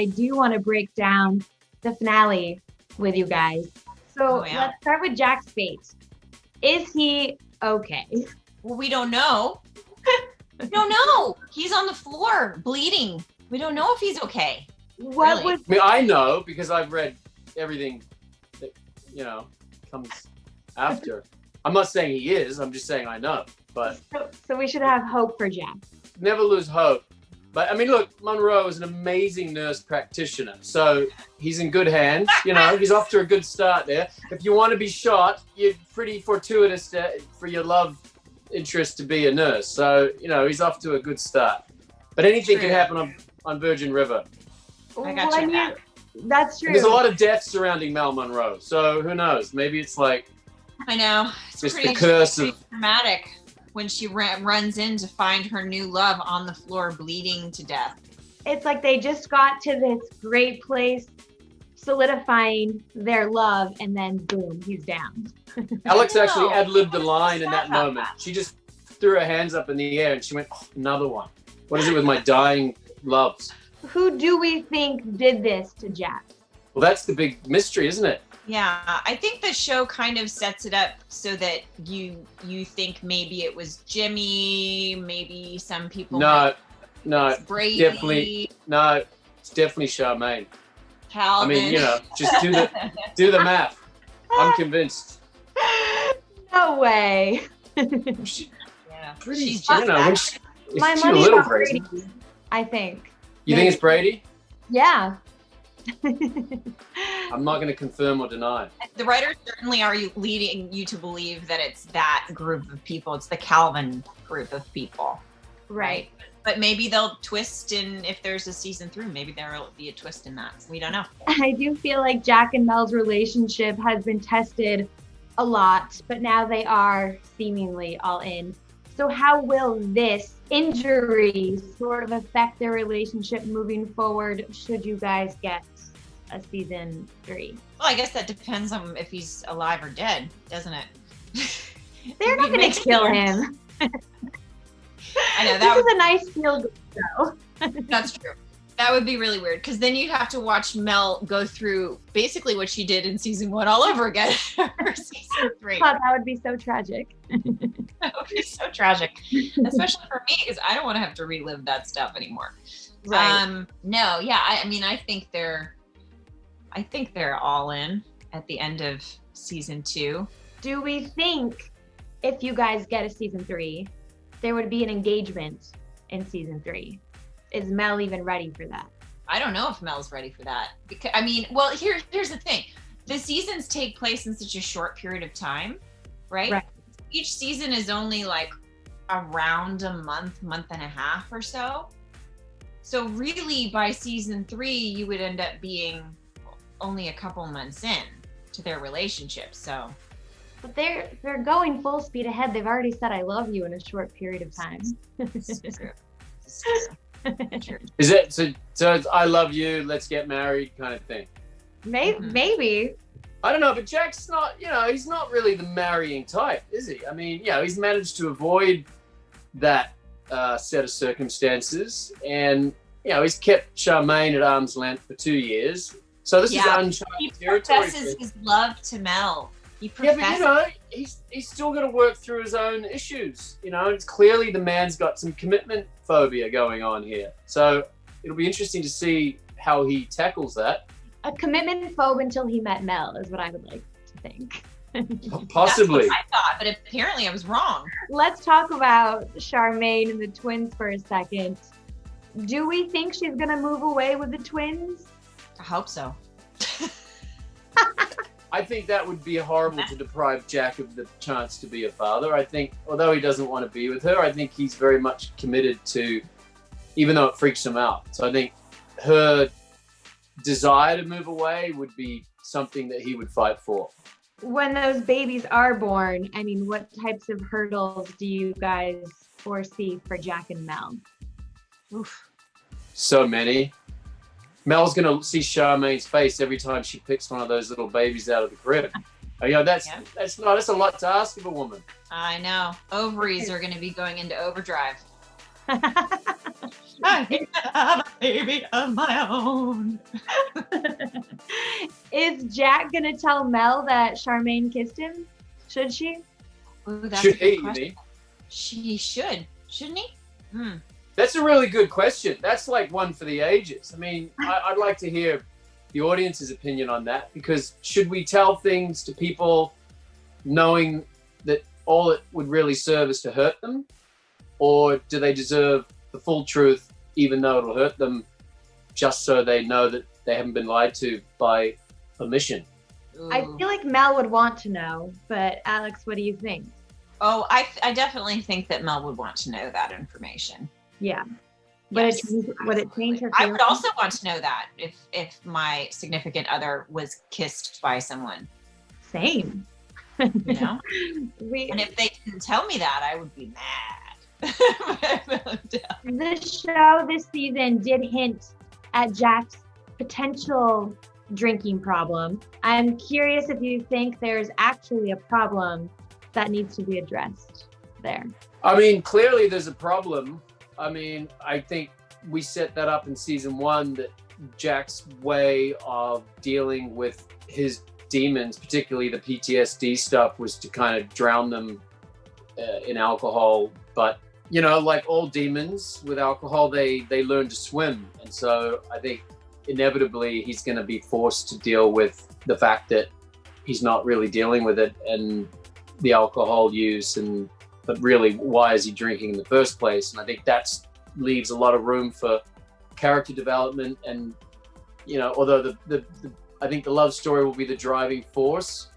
I do want to break down the finale with you guys. So let's start with Jack's fate. Is he okay? Well, we don't know. We don't know. He's on the floor bleeding. We don't know if he's okay. I mean, I know because I've read everything that, comes after. I'm not saying he is. I'm just saying I know. But so we should have hope for Jack. Never lose hope. But I mean, look, Monroe is an amazing nurse practitioner, so he's in good hands. He's off to a good start there. If you want to be shot, you're pretty fortuitous for your love interest to be a nurse. So he's off to a good start. But anything can happen on Virgin River. I got you. That's true. And there's a lot of death surrounding Mel Monroe, so who knows? Maybe it's like I know it's just pretty, the curse of dramatic when she runs in to find her new love on the floor bleeding to death. It's like they just got to this great place, solidifying their love, and then boom, he's down. Alex actually ad-libbed the line in that moment. She just threw her hands up in the air and she went, oh, another one. What is it with my dying loves? Who do we think did this to Jack? Well, that's the big mystery, isn't it? Yeah, I think the show kind of sets it up so that you think maybe it was Jimmy, maybe some people. No, Brady. definitely no. It's definitely Charmaine. Calvin. I mean, just do the math. I'm convinced. No way. She's she's just my she's money's a little on crazy. Brady, I think. You think it's Brady? Yeah. I'm not going to confirm or deny. The writers certainly are leading you to believe that it's that group of people. It's the Calvin group of people. Right. But maybe they'll twist in, if there's a season 3, maybe there'll be a twist in that. We don't know. I do feel like Jack and Mel's relationship has been tested a lot, but now they are seemingly all in. So how will this injury sort of affect their relationship moving forward should you guys get a season 3? Well, I guess that depends on if he's alive or dead, doesn't it? They're not going to kill him. I know this is a nice feel-good show. That's true. That would be really weird because then you'd have to watch Mel go through basically what she did in season 1 all over again for season 3. Oh, that would be so tragic. That would be so tragic, especially for me because I don't want to have to relive that stuff anymore. Right. No, yeah. I mean, I think they're all in at the end of season 2. Do we think if you guys get a season 3, there would be an engagement in season 3? Is Mel even ready for that? I don't know if Mel's ready for that. Because I mean, well, here's the thing. The seasons take place in such a short period of time, right? Each season is only like around a month and a half or so. So really by season 3, you would end up being only a couple months in to their relationship. So but they're going full speed ahead. They've already said I love you in a short period of time. Is it so it's I love you, let's get married kind of thing? Maybe. I don't know, but Jack's not, he's not really the marrying type, is he? I mean, he's managed to avoid that set of circumstances, and he's kept Charmaine at arm's length for 2 years. So this is uncharted territory. He professes his love to Mel. But he's still got to work through his own issues. It's clearly the man's got some commitment phobia going on here. So it'll be interesting to see how he tackles that. A commitment phobe until he met Mel is what I would like to think. Possibly. That's what I thought, but apparently I was wrong. Let's talk about Charmaine and the twins for a second. Do we think she's going to move away with the twins? I hope so. I think that would be horrible to deprive Jack of the chance to be a father. I think, although he doesn't want to be with her, I think he's very much committed to, even though it freaks him out. So I think her desire to move away would be something that he would fight for. When those babies are born, I mean, what types of hurdles do you guys foresee for Jack and Mel? Oof. So many. Mel's going to see Charmaine's face every time she picks one of those little babies out of the crib. That's a lot to ask of a woman. I know. Ovaries are going to be going into overdrive. I have a baby of my own. Is Jack gonna tell Mel that Charmaine kissed him? Should she? Ooh, that's Should a good he, question. you mean? She should, shouldn't he? Hmm. That's a really good question. That's like one for the ages. I mean, I'd like to hear the audience's opinion on that, because should we tell things to people knowing that all it would really serve is to hurt them? Or do they deserve the full truth, even though it'll hurt them, just so they know that they haven't been lied to by omission? I feel like Mel would want to know, but Alex, what do you think? Oh, I definitely think that Mel would want to know that information. Yeah. Would Yes, it change her I would feelings? also want to know that if my significant other was kissed by someone, Same. you know? We And if they didn't tell me that, I would be mad. The show this season did hint at Jack's potential drinking problem. I'm curious if you think there's actually a problem that needs to be addressed there. I mean, clearly there's a problem. I mean, I think we set that up in season 1, that Jack's way of dealing with his demons, particularly the PTSD stuff, was to kind of drown them in alcohol. But, you know, like all demons with alcohol, they learn to swim. And so I think inevitably he's going to be forced to deal with the fact that he's not really dealing with it and the alcohol use, but really, why is he drinking in the first place? And I think that leaves a lot of room for character development. And, you know, although I think the love story will be the driving force,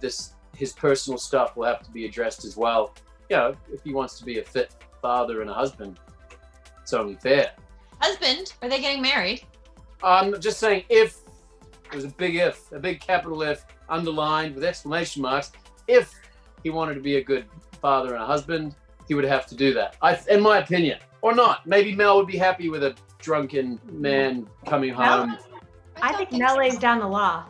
his personal stuff will have to be addressed as well. You know, if he wants to be a fit father and a husband, it's only fair. Husband, are they getting married? I'm just saying, if it was a big capital If, underlined with exclamation marks, if he wanted to be a good father and a husband, he would have to do that, in my opinion. Or not. Maybe Mel would be happy with a drunken man coming home. I think Mel lays down the law.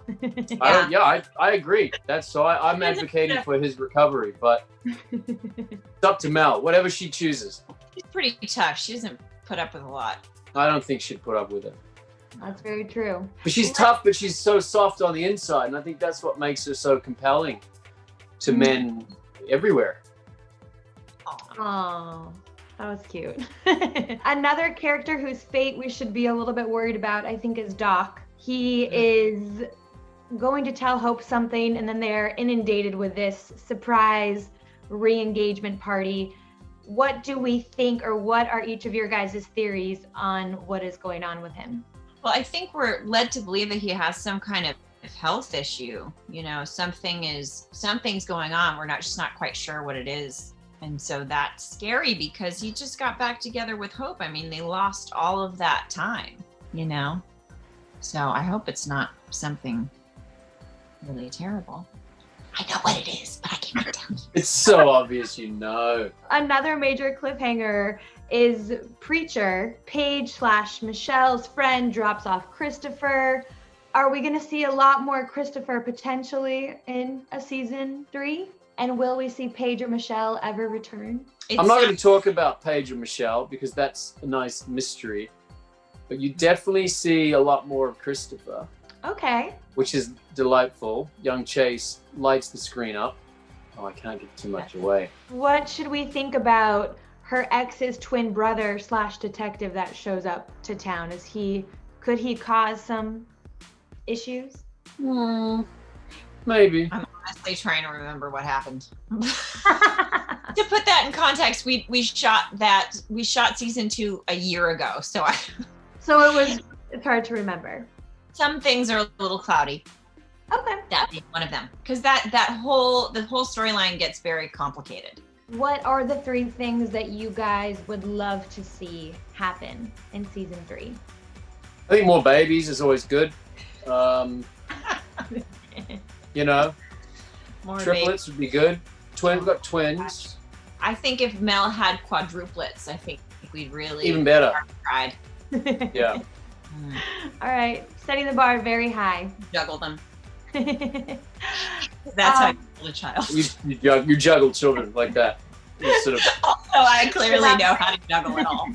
I agree. I'm advocating for his recovery, but it's up to Mel, whatever she chooses. She's pretty tough. She doesn't put up with a lot. I don't think she'd put up with it. That's very true. But she's tough, but she's so soft on the inside, and I think that's what makes her so compelling to men everywhere. Oh, that was cute. Another character whose fate we should be a little bit worried about, I think, is Doc. He is going to tell Hope something, and then they're inundated with this surprise re-engagement party. What do we think, or what are each of your guys' theories on what is going on with him? Well, I think we're led to believe that he has some kind of health issue. You know, something's going on. We're just not quite sure what it is. And so that's scary because he just got back together with Hope. I mean, they lost all of that time, you know? So I hope it's not something really terrible. I know what it is, but I can't tell you. It's so obvious, you know. Another major cliffhanger is Preacher. Paige/Michelle's friend drops off Christopher. Are we going to see a lot more Christopher potentially in a season 3? And will we see Paige or Michelle ever return? I'm not going to talk about Paige or Michelle because that's a nice mystery. But you definitely see a lot more of Christopher. Okay. Which is delightful. Young Chase lights the screen up. Oh, I can't give too much away. What should we think about her ex's twin brother / detective that shows up to town? Could he cause some issues? Maybe. I'm honestly trying to remember what happened. To put that in context, we shot season 2 a year ago, so it's hard to remember. Some things are a little cloudy. Okay. That being one of them, because the whole storyline gets very complicated. What are the 3 things that you guys would love to see happen in season 3? I think more babies is always good. You know, More triplets would be good. We've got twins. I think if Mel had quadruplets, I think we'd really Even better. Tried. Yeah. All right, setting the bar very high. Juggle them. That's how you build a child. You juggle children like that. You sort of. Also, I clearly know how to juggle it all.